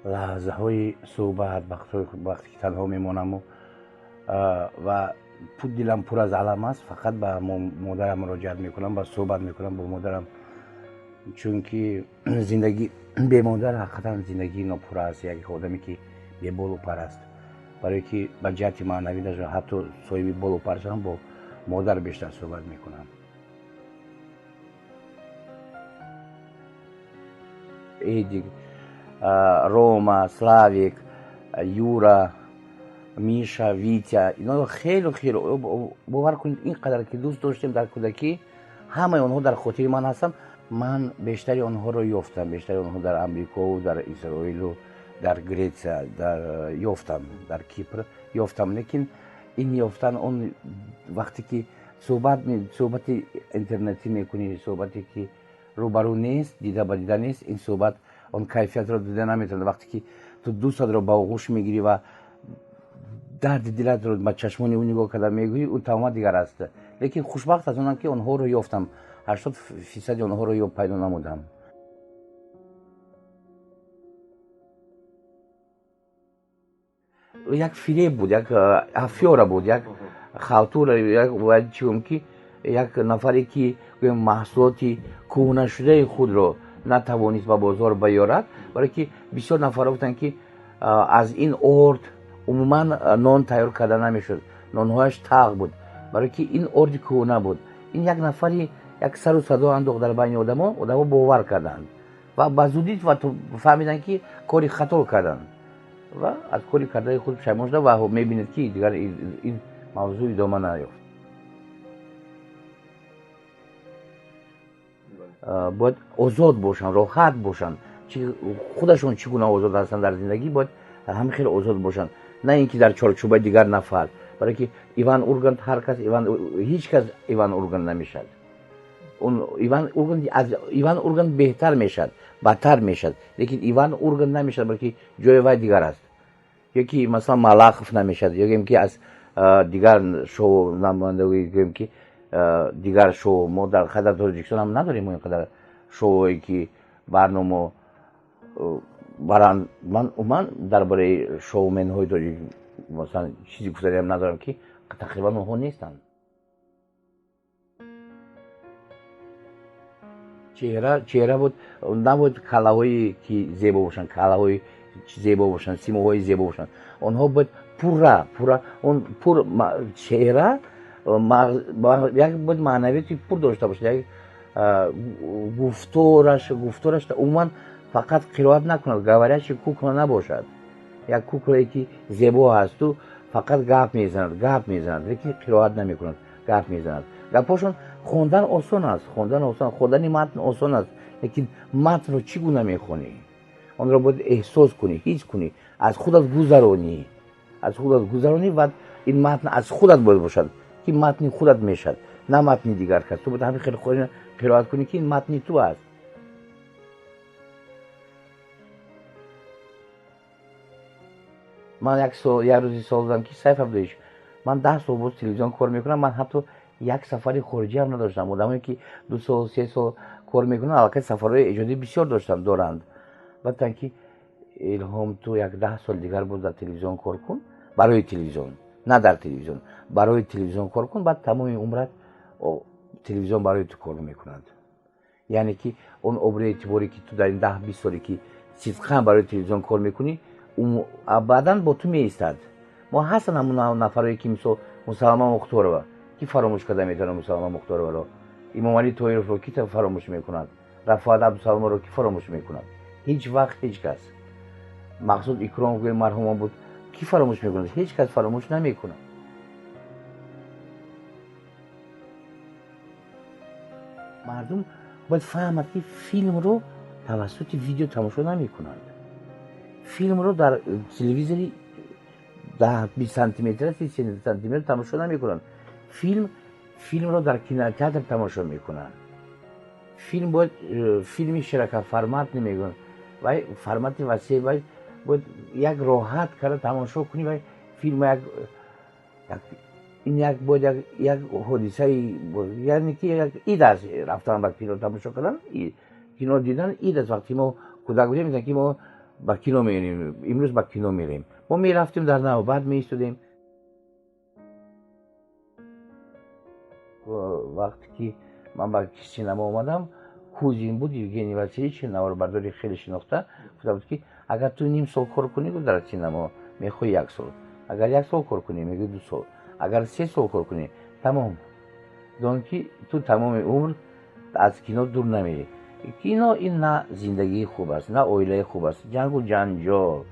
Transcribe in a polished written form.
لحظه‌های صحبت وقتی که تنها میمانم و دلم پر از علم است، فقط به مادرم مراجعت میکنم و صحبت میکنم با مادرم، چون که زندگی به مادر حقیقتا زندگی ناپور است. یک آدمی که به بال و پر است، برای که به جهت معنوی در حتی صاحب بال و پر هم با مادر بیشتر صحبت میکنم. ایدی، روما، سلاویک، یورا، میشا، ویتیا، اینا خیلی باور کنید اینقدر که دوست داشتیم در کودکی، همه آنها در خاطر من هستن. من بیشتری آنها رو یافتم، بیشتری آنها در امریکا و در اسرائیل و در گریتسیا یافتم، در کیپر یافتم. لیکن این یافتن اون وقتی که صحبت اینترنتی میکنی، صحبتی که روبرو نیست، دیده با دیده نیست، این صحبت اون کیفیت رو دیده نمیتونه. وقتی که تو دوست رو با آغوش میگیری و درد دلت رو با چشمانی اون نگاه کرده میگویی، اون تمام دیگر است. لیکن خوشبخت از اونم که اونها رو یافتم. 80% اونها رو پیدا نمودم. یک فریب بود، یک افیاره بود، یک خاطور، یک چیزی که یک نفری که محصولاتی کهنه شده خود رو نتوانست به بازار بیارد، برای که بسیار نفرها بودند که از این ارد عموما نان تیار کرده نمیشد، نانهایش تق بود، برای که این ارد کهنه بود. این یک نفری یک سر و صدا انداخت در بین آدما باور کردند و به زودی فهمیدند که کاری خطا کردند و از کاری کرده خود پشیمان شده و میبینید که دیگر این موضوع ادامه نیافت. باید آزاد باشن، راحت باشن، خودشون چگونه آزاد هستن در زندگی، باید همه خیلی آزاد باشن، نه اینکه در چارچوب دیگر نفر. برای که ایوان اورگاند هر کس هیچ کس ایوان اورگاند نمیشد. اون ایوان اورگاند بهتر میشد، بدتر میشد، لیکن ایوان اورگاند نمیشد، برای که جای وای دیگر است. یکی مثلا ملاخف نمیشد، یکی که از دیگر شو نمایندگی که دیگر شو ما در خدمت تاجیکستان هم نداریم اینقدر شوی که برنامه بران. من درباره شومن های تاجیک مثلا چیزی گفتم ندارم که تقریبا اونها نیستن. چهره بود، نبود کلاهایی که زیبا باشن، کلاهایی زیبا باشن، سیموهای زیبا باشن. آنها بود پورا اون پور چهره یک بود معنویتی پور داشته باشه. یک گفتارش عموما فقط قرائت نکند، گوارش کوکو نباشد. یک کوکویی که زیبا هست تو فقط گپ میزند، لیکن قرائت نمیکند، گپ میزند. گپاشون خوندن آسان است، خوندن متن آسان است، لیکن متن رو چگونه میخونی؟ آن را باید احساس کنی، حس کنی، از خودت گذرانی و این متن از خودت باید باشد که متن خودت میشد، نه متن دیگر کس. تو باید همین خیلی خودی قرائت کنی که این متن تو است. من یک روزی سال دادم که سیف عبدالعیش، من 10 سال بود تلویزیون کار میکنم. من حتی یک سفر خارجی هم نداشتم. آدمایی که 2 سال 3 سال کار میکنن البته سفرهای ایجادی بسیار دارند. بعد که الهام تو یک 10 سال دیگر بود در تلویزیون کار کن، برای تلویزیون، نه در تلویزیون، برای تلویزیون کار کن. بعد تمام عمرت تلویزیون برای تو کار میکنند. یعنی که اون عمر اعتباری که تو در این 10-20 سالی که صدقاً برای تلویزیون کار میکنی، بعداً با تو میایستد. ما هستن همون نفرایی که مثل مسلمان مختار کی فراموش کرده میتونه مسلمان مختار رو، امام علی طاهر رو کی فراموش میکند، رفعت عبدالسلام رو کی فراموش میکند؟ هیچ وقت هیچ کس. مقصود اکرام که مرحوم بود کی فراموش میکند؟ هیچ کس فراموش نمیکنه. مردم باید فهمد که فیلم رو توسط ویدیو تماشا نمیکنند. فیلم رو در تلویزیونی 10-20 سانتی متر 30 سانتی متر تماشا نمیکنند. فیلم رو در کینوتئاتر تماشا میکنند. فیلم باید فیلمی شرکت فرمت نمیگن و فرمت وسیع باید یک راحت کرده تماشا کنی و فیلم یک باید یک حادثه، یعنی که یک اید است رفتن به کینو تماشا کردن، کینو دیدن اید است. وقتی ما کودک بودیم میگن که ما با کینو میریم، امروز با کینو میریم. ما میرفتیم در نوبت میستودیم. وقتی که من با سینما اومدم، کوزین بود یوگنی واسیلیچ، نواربرداری خیلی شناخته، گفته بود که اگر تو نیم سال کار کنی در سینما میخوای 1 سال، اگر 1 سال کار کنی میگه 2 سال، اگر 3 سال کار کنی تمام. دون که تو تمام عمر از کینو دور نمیری. کینو این نه زندگی خوب است، نه اویله خوب است، جنگ و جنجال.